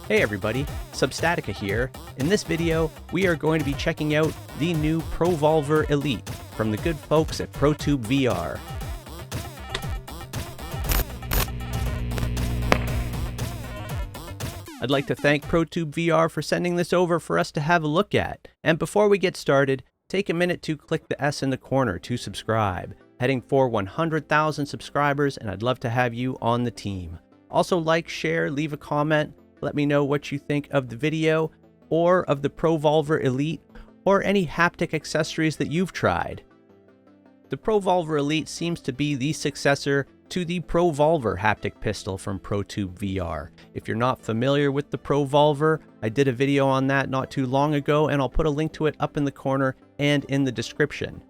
Hey everybody, Substatica here. In this video, we are going to be checking out the new ProVolver Elite from the good folks at ProTubeVR. I'd like to thank ProTubeVR for sending this over for us to have a look at. And before we get started, take a minute to click the S in the corner to subscribe. Heading for 100,000 subscribers, and I'd love to have you on the team. Also like, share, leave a comment. Let me know what you think of the video, or of the ProVolver Elite, or any haptic accessories that you've tried. The ProVolver Elite seems to be the successor to the ProVolver haptic pistol from ProTubeVR. If you're not familiar with the ProVolver, I did a video on that not too long ago, and I'll put a link to it up in the corner and in the description.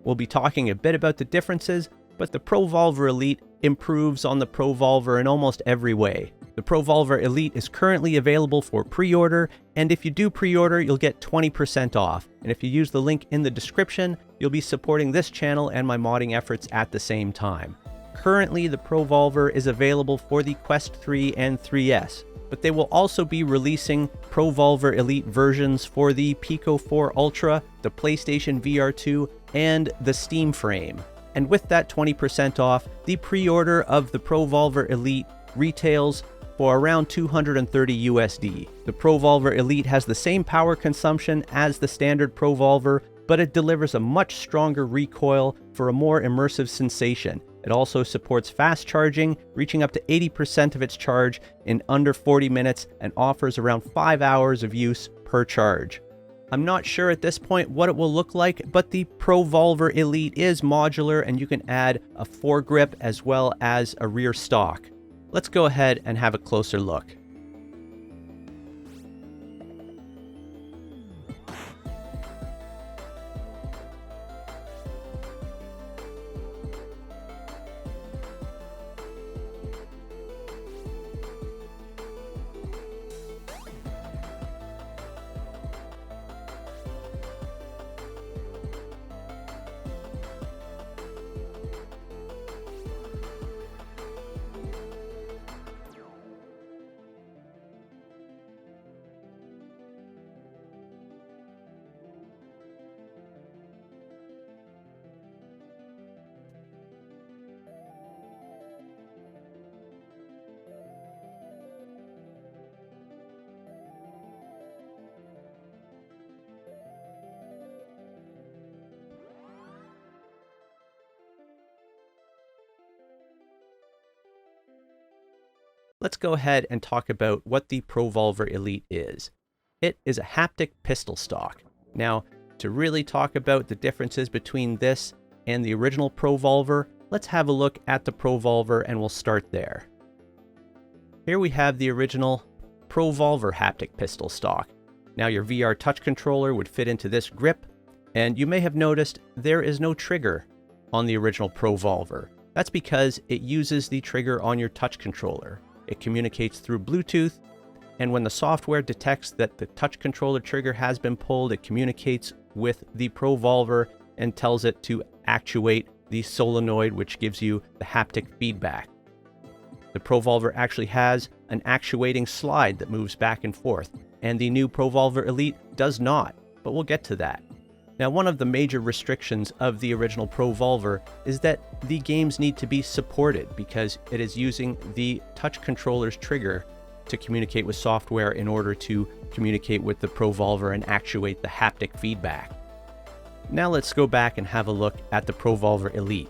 We'll be talking a bit about the differences, but the ProVolver Elite improves on the ProVolver in almost every way. The ProVolver Elite is currently available for pre-order, and if you do pre-order, you'll get 20% off. And if you use the link in the description, you'll be supporting this channel and my modding efforts at the same time. Currently, the ProVolver is available for the Quest 3 and 3S, but they will also be releasing ProVolver Elite versions for the Pico 4 Ultra, the PlayStation VR 2, and the Steam Frame. And with that 20% off, the pre-order of the ProVolver Elite retails for around $230 USD. The ProVolver Elite has the same power consumption as the standard ProVolver, but it delivers a much stronger recoil for a more immersive sensation. It also supports fast charging, reaching up to 80% of its charge in under 40 minutes, and offers around 5 hours of use per charge. I'm not sure at this point what it will look like, but the ProVolver Elite is modular and you can add a foregrip as well as a rear stock. Let's go ahead and have a closer look. Let's go ahead and talk about what the ProVolver Elite is. It is a haptic pistol stock. Now, to really talk about the differences between this and the original ProVolver, let's have a look at the ProVolver and we'll start there. Here we have the original ProVolver haptic pistol stock. Now your VR touch controller would fit into this grip, and you may have noticed there is no trigger on the original ProVolver. That's because it uses the trigger on your touch controller. It communicates through Bluetooth, and when the software detects that the touch controller trigger has been pulled, it communicates with the ProVolver and tells it to actuate the solenoid, which gives you the haptic feedback. The ProVolver actually has an actuating slide that moves back and forth, and the new ProVolver Elite does not, but we'll get to that. Now, one of the major restrictions of the original ProVolver is that the games need to be supported because it is using the touch controller's trigger to communicate with software in order to communicate with the ProVolver and actuate the haptic feedback. Now let's go back and have a look at the ProVolver Elite.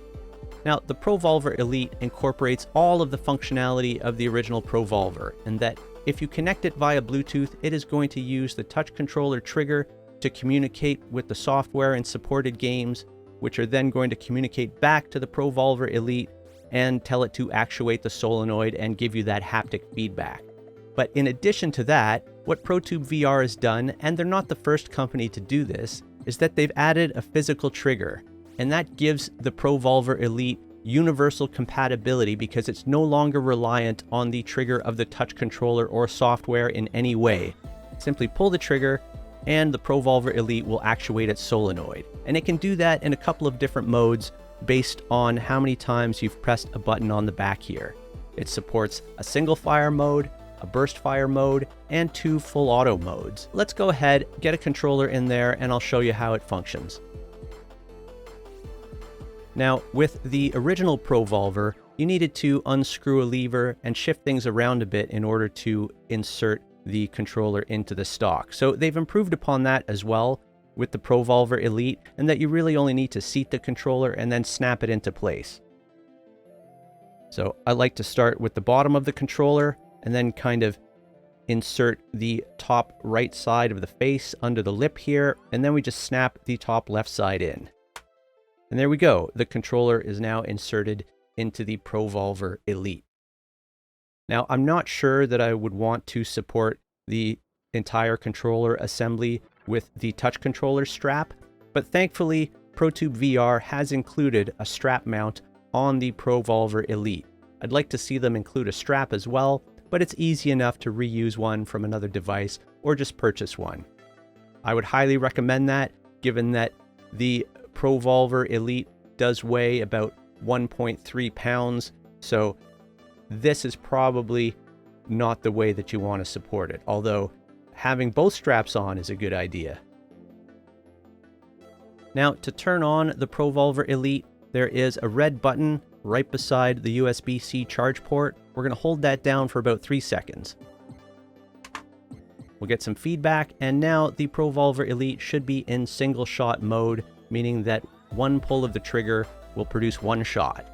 Now, the ProVolver Elite incorporates all of the functionality of the original ProVolver, and that if you connect it via Bluetooth, it is going to use the touch controller trigger to communicate with the software in supported games, which are then going to communicate back to the ProVolver Elite and tell it to actuate the solenoid and give you that haptic feedback. But in addition to that, what ProTubeVR has done, and they're not the first company to do this, is that they've added a physical trigger, and that gives the ProVolver Elite universal compatibility because it's no longer reliant on the trigger of the touch controller or software in any way. Simply pull the trigger, and the ProVolver Elite will actuate its solenoid. And it can do that in a couple of different modes based on how many times you've pressed a button on the back here. It supports a single fire mode, a burst fire mode, and 2 full auto modes. Let's go ahead, get a controller in there, and I'll show you how it functions. Now, with the original ProVolver, you needed to unscrew a lever and shift things around a bit in order to insert the controller into the stock. So they've improved upon that as well with the ProVolver Elite, and that you really only need to seat the controller and then snap it into place. So I like to start with the bottom of the controller and then kind of insert the top right side of the face under the lip here, and then we just snap the top left side in. And there we go. The controller is now inserted into the ProVolver Elite. Now, I'm not sure that I would want to support the entire controller assembly with the touch controller strap, but thankfully, ProTubeVR has included a strap mount on the ProVolver Elite. I'd like to see them include a strap as well, but it's easy enough to reuse one from another device or just purchase one. I would highly recommend that, given that the ProVolver Elite does weigh about 1.3 pounds, so this is probably not the way that you want to support it, although having both straps on is a good idea. Now, to turn on the ProVolver Elite, there is a red button right beside the USB-C charge port. We're going to hold that down for about 3 seconds. We'll get some feedback, and now the ProVolver Elite should be in single shot mode, meaning that one pull of the trigger will produce one shot.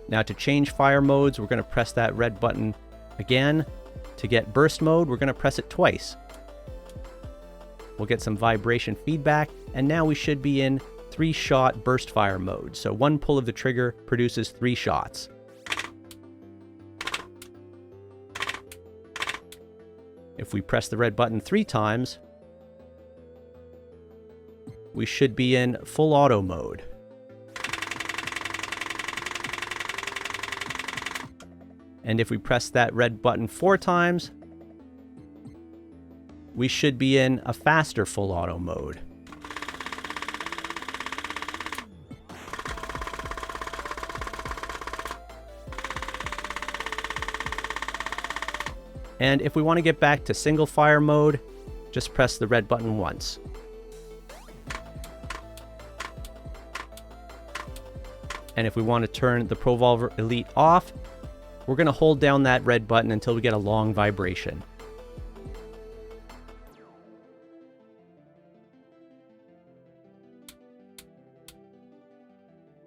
Now, to change fire modes, we're going to press that red button again. To get burst mode, we're going to press it twice. We'll get some vibration feedback, and now we should be in 3-shot burst fire mode. So one pull of the trigger produces 3 shots. If we press the red button 3 times, we should be in full auto mode. And if we press that red button 4 times, we should be in a faster full auto mode. And if we want to get back to single fire mode, just press the red button once. And if we want to turn the ProVolver Elite off, we're going to hold down that red button until we get a long vibration.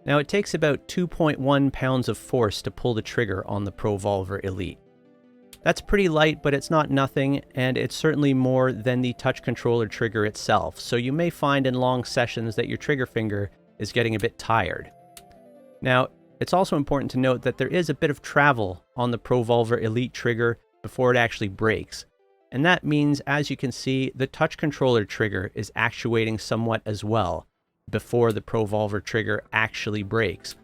Now, it takes about 2.1 pounds of force to pull the trigger on the ProVolver Elite. That's pretty light, but it's not nothing, and it's certainly more than the touch controller trigger itself, so you may find in long sessions that your trigger finger is getting a bit tired. Now, it's also important to note that there is a bit of travel on the ProVolver Elite trigger before it actually breaks. And that means, as you can see, the touch controller trigger is actuating somewhat as well before the ProVolver trigger actually breaks.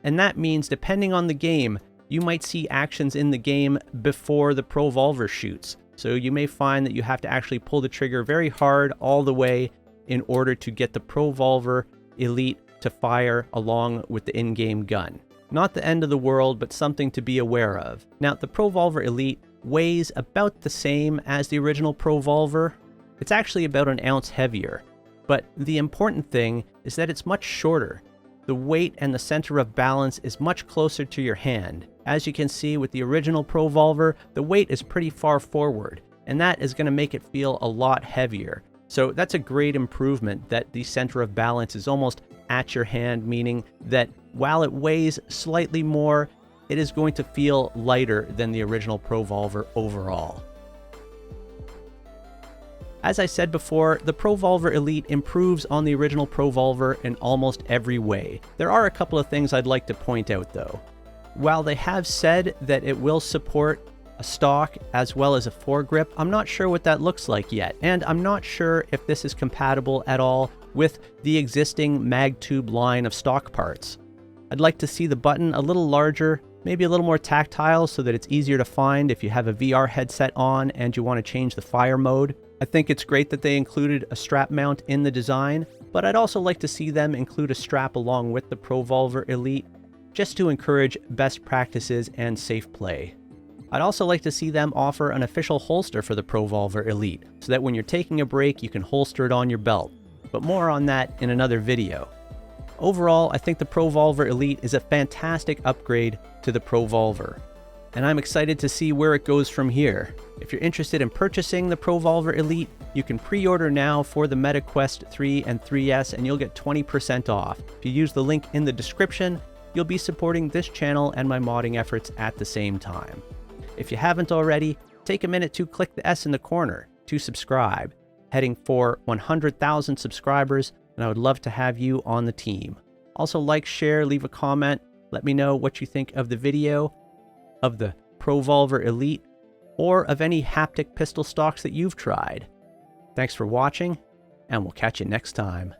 And that means, depending on the game, you might see actions in the game before the ProVolver shoots. So you may find that you have to actually pull the trigger very hard all the way in order to get the ProVolver Elite to fire along with the in-game gun. Not the end of the world, but something to be aware of. Now, the ProVolver Elite weighs about the same as the original ProVolver. It's actually about an ounce heavier, but the important thing is that it's much shorter. The weight and the center of balance is much closer to your hand. As you can see with the original ProVolver, the weight is pretty far forward, and that is going to make it feel a lot heavier. So that's a great improvement, that the center of balance is almost at your hand, meaning that while it weighs slightly more, it is going to feel lighter than the original ProVolver overall. As I said before, the ProVolver Elite improves on the original ProVolver in almost every way. There are a couple of things I'd like to point out though. While they have said that it will support a stock as well as a foregrip, I'm not sure what that looks like yet, and I'm not sure if this is compatible at all with the existing MagTube line of stock parts. I'd like to see the button a little larger, maybe a little more tactile so that it's easier to find if you have a VR headset on and you want to change the fire mode. I think it's great that they included a strap mount in the design, but I'd also like to see them include a strap along with the ProVolver Elite, just to encourage best practices and safe play. I'd also like to see them offer an official holster for the ProVolver Elite, so that when you're taking a break you can holster it on your belt, but more on that in another video. Overall, I think the ProVolver Elite is a fantastic upgrade to the ProVolver, and I'm excited to see where it goes from here. If you're interested in purchasing the ProVolver Elite, you can pre-order now for the Meta Quest 3 and 3S and you'll get 20% off. If you use the link in the description, you'll be supporting this channel and my modding efforts at the same time. If you haven't already, take a minute to click the S in the corner to subscribe. Heading for 100,000 subscribers, and I would love to have you on the team. Also like, share, leave a comment. Let me know what you think of the video, of the ProVolver Elite, or of any haptic pistol stocks that you've tried. Thanks for watching, and we'll catch you next time.